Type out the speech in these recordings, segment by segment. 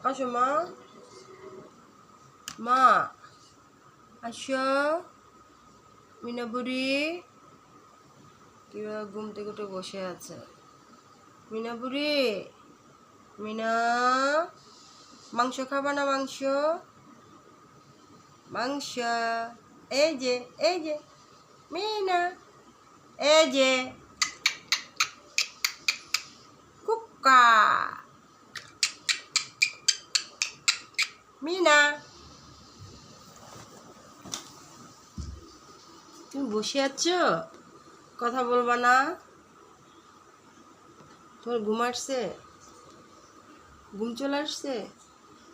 আসো মা, মা আসো। মিনা বুড়ি কিভাবে ঘুম থেকে উঠে বসে আছে। মিনা বুড়ি, মিনা, মাংস খাবা না? মাংস, মাংস। এই যে, এই যে মিনা, এই যে কুক্কা। মিনা, তুমি বসে আছো, কথা বলবা না? তোমার ঘুম আসছে? ঘুম চলে আসছে?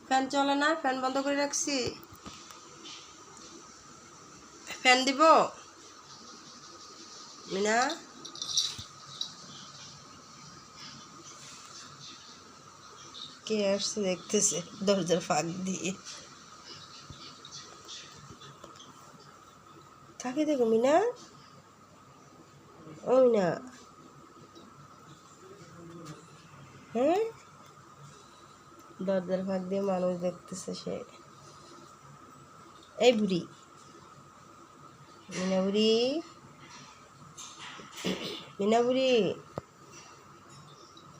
ফ্যান চলে না? ফ্যান বন্ধ করে রাখছি। ফ্যান দিব? মিনা, কে আসছে দেখতেছে দরজার ফাঁক দিয়ে। থাকে দেখো মিনা, ও মিনা, হ্যাঁ, দরজার ফাঁক দিয়ে মানুষ দেখতেছে সে। এই বুড়ি, মিনা বুড়ি, মিনা বুড়ি,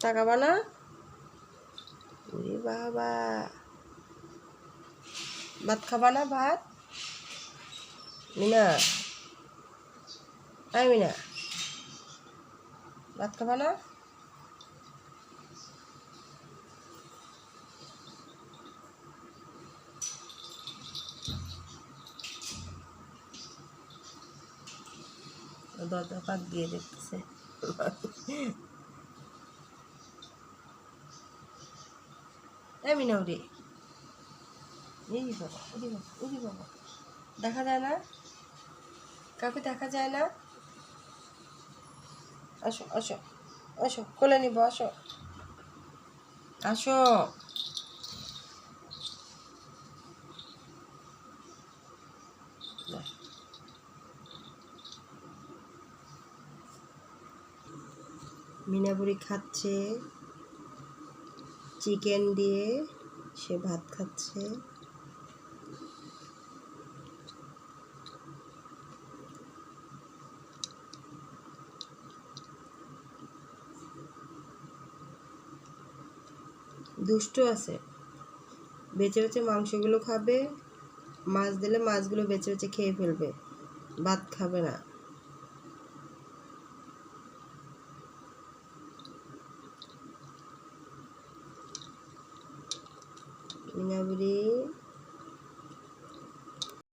তাকাবা না? বুড়ি বাবা, ভাত খাবা না? ভাত, মিনা, আয় মিনা, ভাত খাবা না? দরজা ফাঁক দিয়ে দেখতেছে। এই মিনা উড়ি, এই বাবা, উড়ি বাবা, উড়ি বাবা, দেখা যায় না? কাউকে দেখা যায় না? আসো আসো আসো, কোলে নিব, আসো আসো। মিনা বুড়ি খাচ্ছে চিকেন দিয়ে, সে ভাত খাচ্ছে। দুষ্ট আছে, বেছে বেছে মাংসগুলো খাবে, মাছ দিলে মাছগুলো বেছে বেছে খেয়ে ফেলবে, ভাত খাবে না। মিনা বুড়ি।